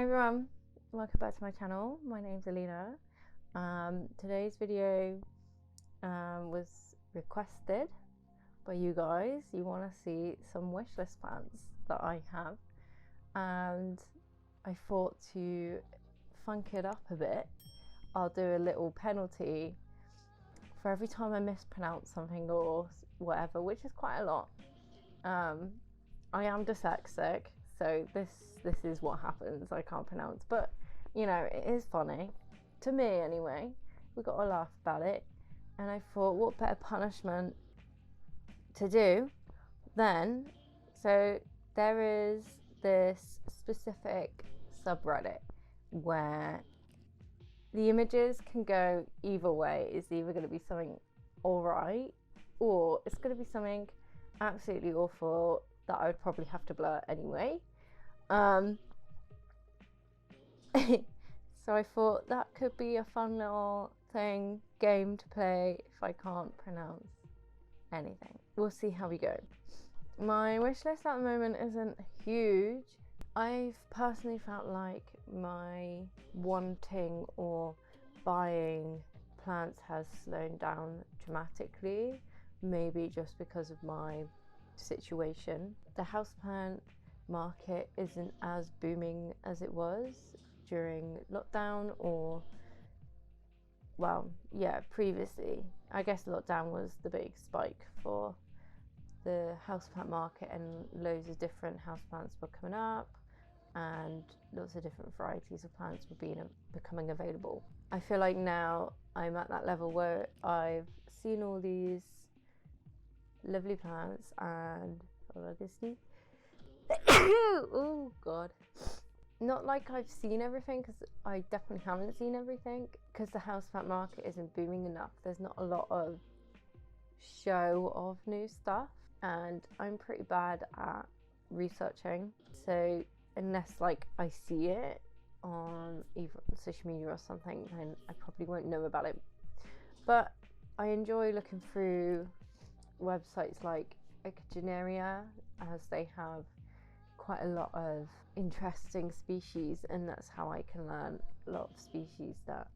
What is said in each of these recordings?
everyone, welcome back to my channel. My name's Alina. Today's video was requested by you guys. You want to see some wishlist plants that I have, and I thought to funk it up a bit, I'll do a little penalty for every time I mispronounce something or whatever, which is quite a lot. I am dyslexic, so this is what happens. I can't pronounce, but you know, it is funny to me anyway. We got to laugh about it, and I thought, what better punishment to do then? So there is this specific subreddit where the images can go either way. It's either going to be something alright, or it's going to be something absolutely awful that I would probably have to blur anyway. So I thought that could be a fun little game to play if I can't pronounce anything. We'll see how we go. My wish list at the moment isn't huge. I've personally felt like my wanting or buying plants has slowed down dramatically, maybe just because of my situation. The houseplant market isn't as booming as it was during lockdown, or previously. I guess lockdown was the big spike for the houseplant market, and loads of different houseplants were coming up and lots of different varieties of plants were becoming available. I feel like now I'm at that level where I've seen all these lovely plants and oh god, not like I've seen everything, because I definitely haven't seen everything, because the houseplant market isn't booming enough. There's not a lot of show of new stuff, and I'm pretty bad at researching, so unless like I see it on either social media or something, then I probably won't know about it. But I enjoy looking through websites like Ecogeneria, as they have quite a lot of interesting species, and that's how I can learn a lot of species that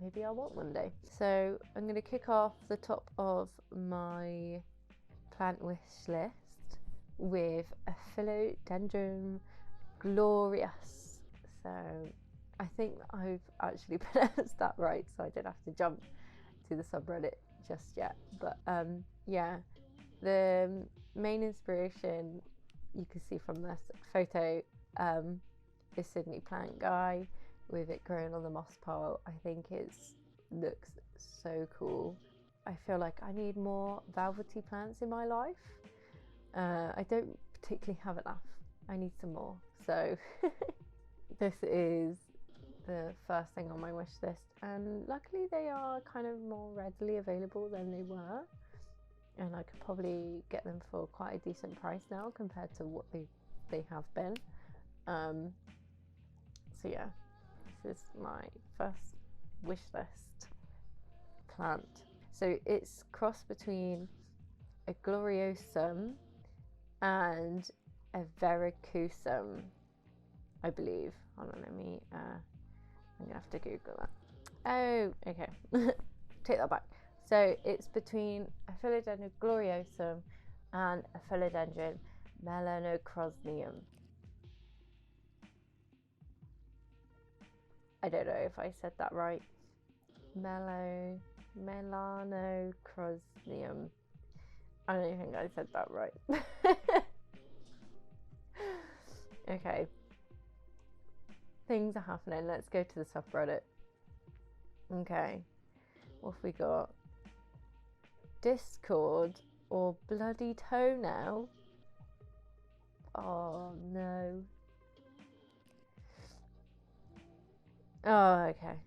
maybe I want one day. So I'm going to kick off the top of my plant wish list with a philodendron glorious. So I think I've actually pronounced that right, so I don't have to jump to the subreddit just yet. But yeah, the main inspiration you can see from this photo is Sydney plant guy with it growing on the moss pile. I think it looks so cool. I feel like I need more velvety plants in my life. I don't particularly have enough. I need some more. So this is the first thing on my wish list, and luckily they are kind of more readily available than they were, and I could probably get them for quite a decent price now compared to what they have been. So yeah, this is my first wish list plant. So it's cross between a gloriosum and a verrucosum, I believe. Hold on, I'm gonna have to Google that. Oh, okay. Take that back. So it's between a philodendron gloriosum and a philodendron melanocrosmium. I don't know if I said that right. Melanocrosmium. I don't think I said that right. Okay. Things are happening. Let's go to the subreddit. Okay. What have we got? Discord or bloody toenail? Oh no. Oh, okay.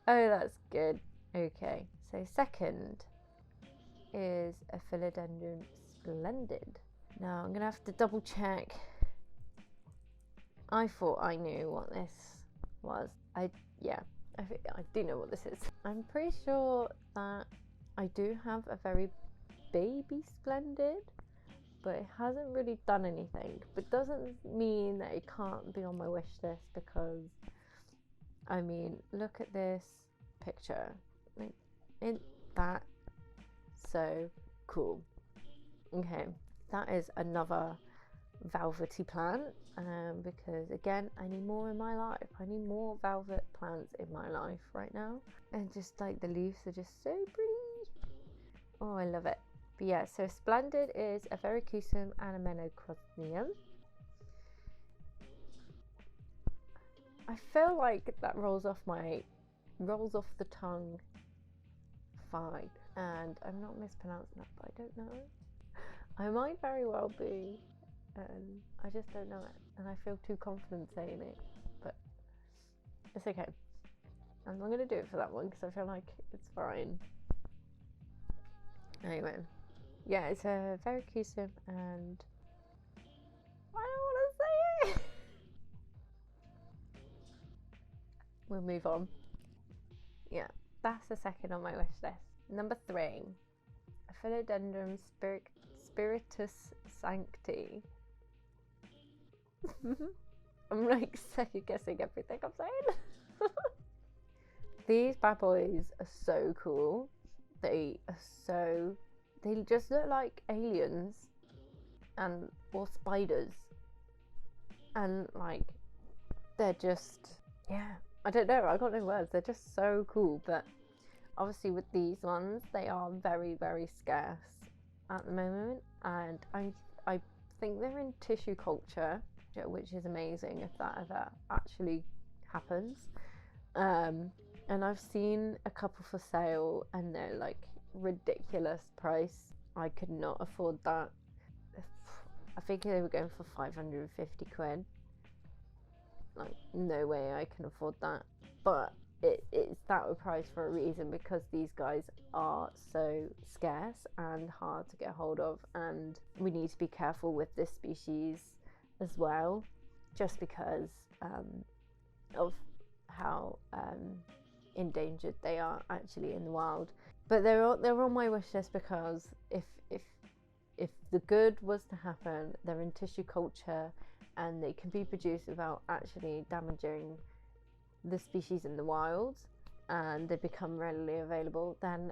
Oh, that's good. Okay, so second is a philodendron splendid. Now I'm gonna have to double check. I thought I knew what this was. I do know what this is. I'm pretty sure that I do have a very baby splendid, but it hasn't really done anything. But doesn't mean that it can't be on my wish list, because I mean, look at this picture. Like, isn't that so cool? Okay, that is another velvety plant, because again, I need more in my life. I need more velvet plants in my life right now. And just like the leaves are just so pretty. Oh, I love it. But yeah, so Splendid is a verrucosum and a menocrosmium. I feel like that rolls off the tongue fine, and I'm not mispronouncing that, but I don't know. I might very well be, and I just don't know it, and I feel too confident saying it, but it's okay. I'm not gonna do it for that one because I feel like it's fine. Anyway, yeah, it's a verrucosum, and I don't want to say it. We'll move on. Yeah, that's the second on my wish list. Number 3, Philodendron Spiritus Sancti. I'm like second guessing everything I'm saying. These bad boys are so cool. They just look like aliens or spiders, and like they're just, yeah, I don't know, I got no words. They're just so cool. But obviously with these ones, they are very, very scarce at the moment, and I think they're in tissue culture, which is amazing if that ever actually happens. And I've seen a couple for sale, and they're like ridiculous price. I could not afford that. I think they were going for 550 quid. Like, no way I can afford that. But it's that price for a reason, because these guys are so scarce and hard to get hold of, and we need to be careful with this species as well, just because of how endangered they are actually in the wild. But they're on my wish list because if the good was to happen, they're in tissue culture and they can be produced without actually damaging the species in the wild, and they become readily available, then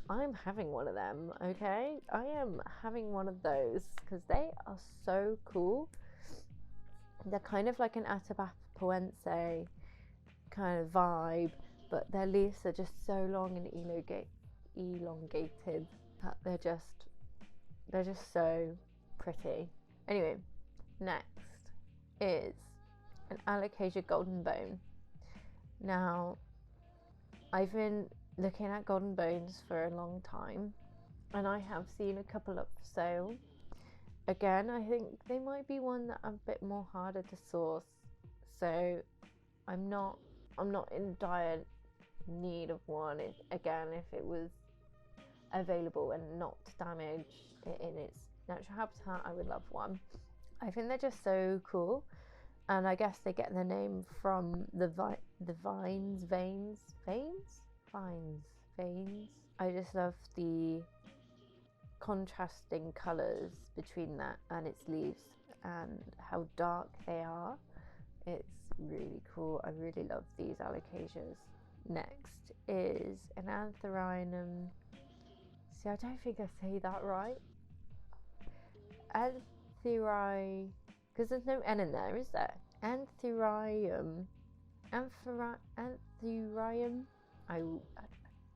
I'm having one of them. Okay, I am having one of those because they are so cool. They're kind of like an Atabapoense kind of vibe, but their leaves are just so long and elongated that they're just so pretty. Anyway, next is an Alocasia golden bone. Now, I've been looking at golden bones for a long time, and I have seen a couple up for sale. Again, I think they might be one that are a bit more harder to source, so I'm not in dire need of one. If it was available and not damaged in its natural habitat, I would love one. I think they're just so cool, and I guess they get their name from the vines. I just love the contrasting colours between that and its leaves, and how dark they are. It's really cool. I really love these alocasias. Next is an Anthurium. See, I don't think I say that right. Anthurium, because there's no N in there, is there? Anthurium.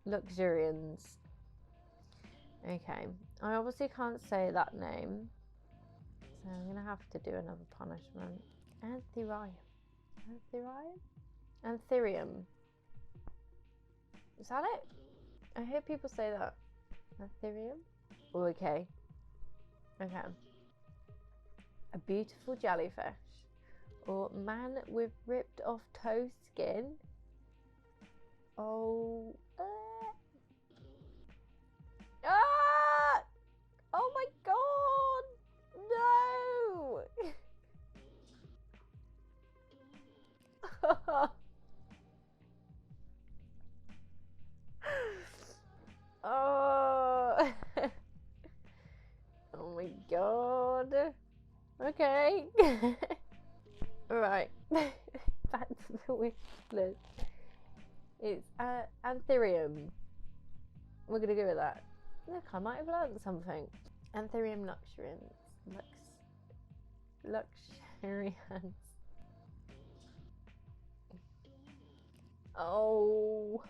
Luxurians. Okay, I obviously can't say that name, so I'm gonna have to do another punishment. Anthurium. Is that it? I hear people say that. Anthurium? Oh, okay. A beautiful jellyfish, or man with ripped off toe skin. Oh. Oh my god! No! Oh. Oh my god. Right. Back to the wish list. It's anthurium. We're gonna go with that. Look, I might have learned something. Anthurium luxurians. Luxurians. Oh.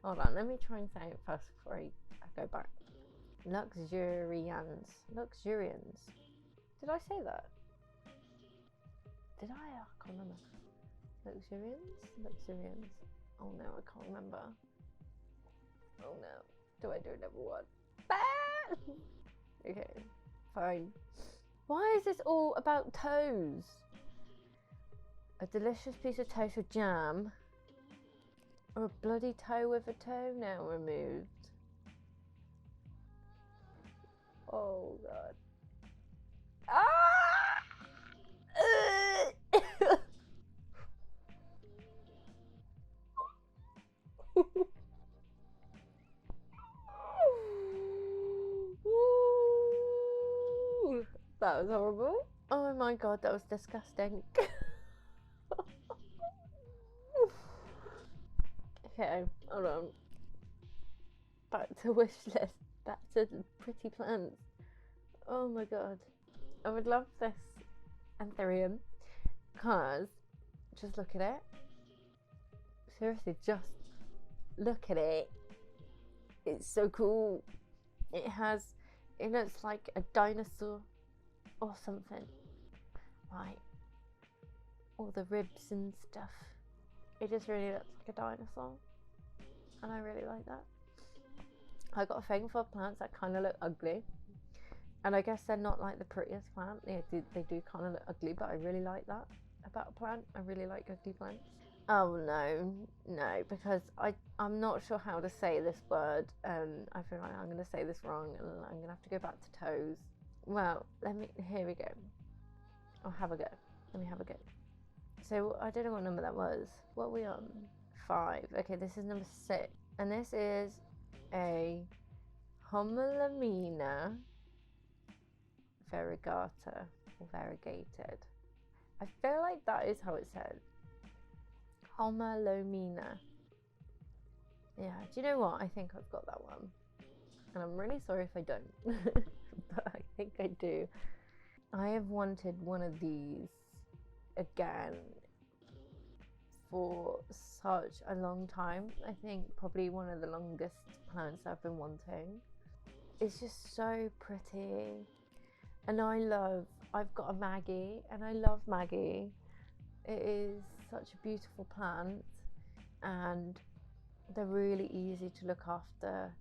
Hold on, let me try and say it first before I go back. Luxurians. Luxurians. Did I say that? Did I? I can't remember. Luxurians? Luxurians. Oh no, I can't remember. Oh no. Do I do number one? Okay, fine. Why is this all about toes? A delicious piece of toast with jam, or a bloody toe with a toenail removed? Oh god. Ah! That was horrible. Oh my god, that was disgusting. Okay, hold on. Back to wish list. Back to pretty plants. Oh my god. I would love this anthurium because just look at it. Seriously, just look at it. It's so cool. It looks like a dinosaur or something. Right. All the ribs and stuff. It just really looks like a dinosaur. And I really like that. I got a thing for plants that kind of look ugly. And I guess they're not like the prettiest plant. They do kind of look ugly, but I really like that about a plant. I really like ugly plants. Oh no, because I'm not sure how to say this word. I feel like I'm going to say this wrong and I'm going to have to go back to toes. Well, here we go. I'll have a go. Let me have a go. So I don't know what number that was. What are we on? 5. Okay, this is number 6. And this is a Homelamina variegata or variegated. I feel like that is how it says. Homelamina. Yeah, do you know what? I think I've got that one. And I'm really sorry if I don't. But I think I do. I have wanted one of these again for such a long time. I think probably one of the longest plants I've been wanting. It's just so pretty. And I've got a Maggie and I love Maggie. It is such a beautiful plant and they're really easy to look after.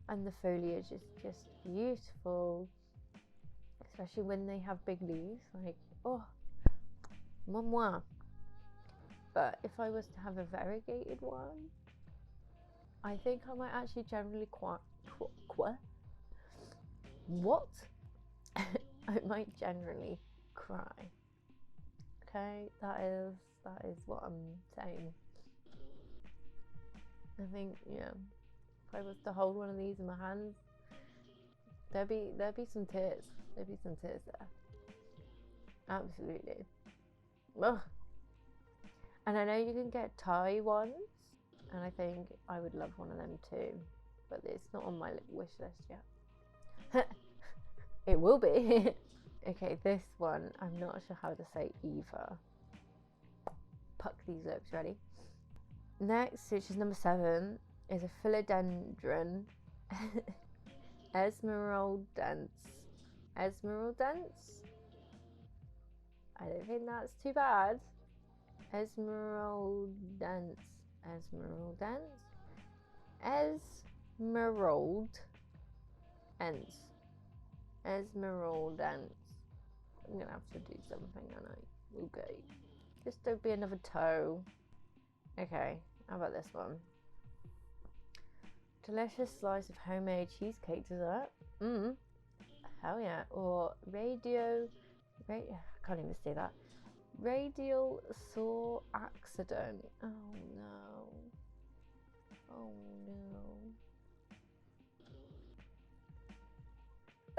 And the foliage is just beautiful, especially when they have big leaves. Like, oh, moi. But if I was to have a variegated one, I think I might actually generally what? I might generally cry. Okay, that is what I'm saying. I think, yeah, if I was to hold one of these in my hands, there'd be some tears. There'd be some tears there. Absolutely. Ugh. And I know you can get Thai ones, and I think I would love one of them too, but it's not on my wish list yet. It will be. Okay, this one, I'm not sure how to say either. Puck these lips, ready? Next, which is number 7, is a philodendron esmeraldens. Esmeraldens? I don't think that's too bad. Esmeraldens. Esmeraldens. I'm gonna have to do something, aren't I? Okay. Just don't be another toe. Okay, how about this one? Delicious slice of homemade cheesecake dessert. Hell yeah. Or I can't even say that. Radial sore accident. Oh no. Oh no.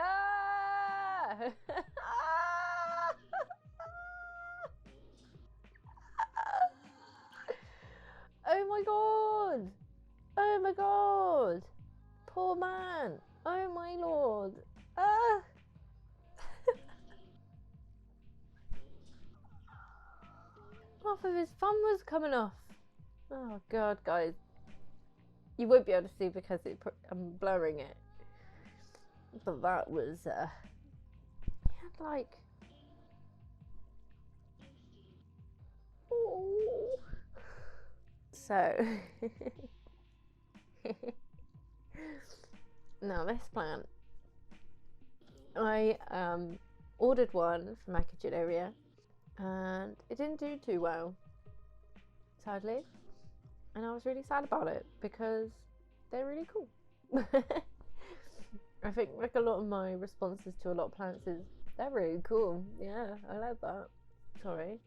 Ah! half of his thumb was coming off. Oh god, guys. You won't be able to see because I'm blurring it. But that was, he had like... Ooh. So... Now this plant, I ordered one from my kitchen area and it didn't do too well, sadly, and I was really sad about it because they're really cool. I think like a lot of my responses to a lot of plants is they're really cool. Yeah, I like that. Sorry,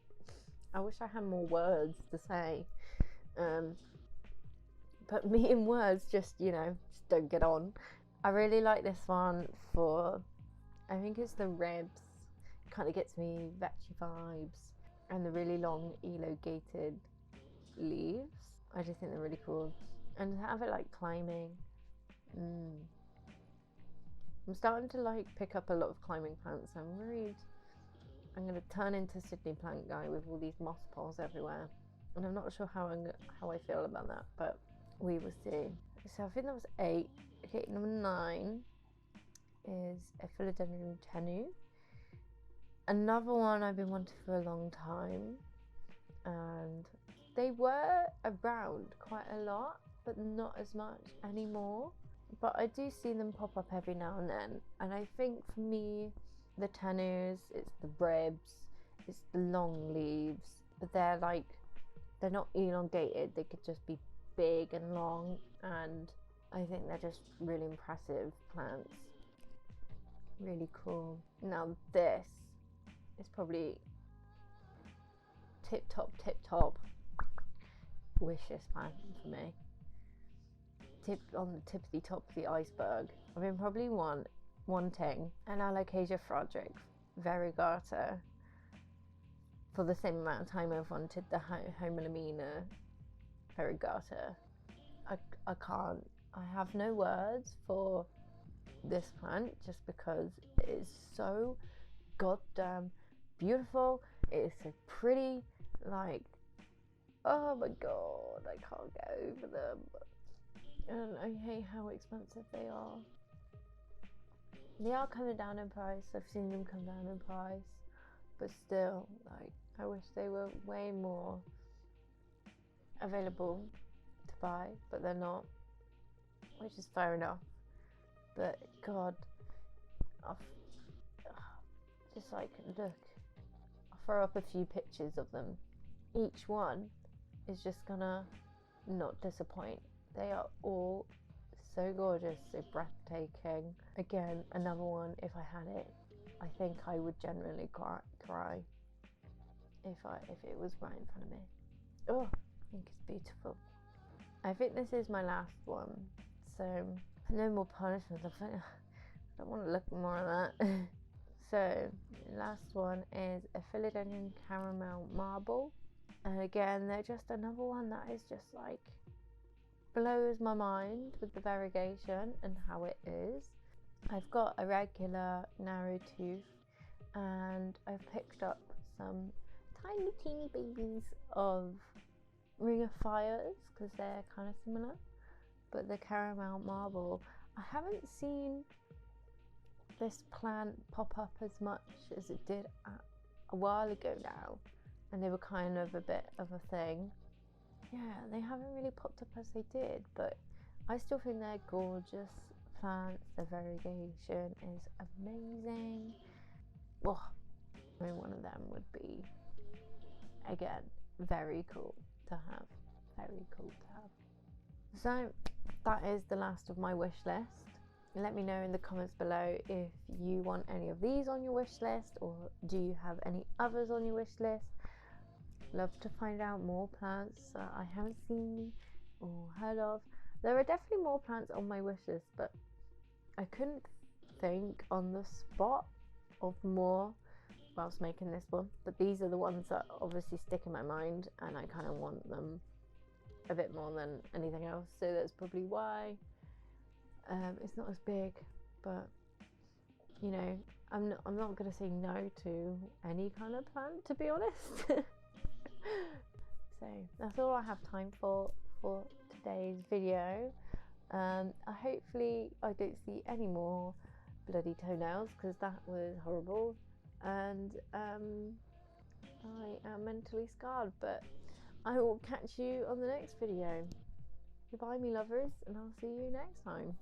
I wish I had more words to say, but me in words just, you know, just don't get on. I really like this one for, I think it's the ribs. Kind of gets me veggie vibes, and the really long elongated leaves. I just think they're really cool, and to have it like climbing. I'm starting to like pick up a lot of climbing plants. I'm worried I'm gonna turn into Sydney plant guy with all these moss poles everywhere, and I'm not sure how I feel about that, but we will see. So I think that was 8. Okay, number 9 is a philodendron tenu. Another one I've been wanting for a long time, and they were around quite a lot, but not as much anymore. But I do see them pop up every now and then, and I think for me, the tenus, it's the ribs, it's the long leaves, but they're not elongated. They could just be big and long, and I think they're just really impressive plants. Really cool. Now this is probably tip top wishlist plant for me. On the tippity top of the iceberg. I've been probably wanting an Alocasia fragile variegata for the same amount of time I've wanted the Homelamina variegata. I can't. I have no words for this plant just because it is so goddamn beautiful. It is so pretty. Like, oh my god, I can't get over them. And I hate how expensive they are. They are coming down in price. I've seen them come down in price, but still, like, I wish they were way more available to buy, but they're not, which is fair enough. But god, just like, look, I'll throw up a few pictures of them. Each one is just gonna not disappoint. They are all so gorgeous, so breathtaking. Again, another one, if I had it, I think I would genuinely cry if it was right in front of me. Oh, I think it's beautiful. I think this is my last one, so no more punishments. I don't want to look more at that. So, the last one is a philodendron caramel marble, and again, they're just another one that is just like blows my mind with the variegation and how it is. I've got a regular narrow tooth, and I've picked up some tiny teeny babies of Ring of Fires because they're kind of similar, but the caramel marble, I haven't seen this plant pop up as much as it did a while ago now, and they were kind of a bit of a thing. Yeah, they haven't really popped up as they did, but I still think they're gorgeous plants. The variegation is amazing. Oh, I mean, one of them would be, again, very cool to have. Very cool to have. So that is the last of my wish list. Let me know in the comments below if you want any of these on your wish list, or do you have any others on your wish list. Love to find out more plants that I haven't seen or heard of. There are definitely more plants on my wish list, but I couldn't think on the spot of more whilst making this one. But these are the ones that obviously stick in my mind, and I kind of want them a bit more than anything else, so that's probably why. It's not as big, but you know, I'm not gonna say no to any kind of plant, to be honest. So that's all I have time for today's video. Hopefully I don't see any more bloody toenails, because that was horrible, and I am mentally scarred, but I will catch you on the next video. Goodbye, me lovers, and I'll see you next time.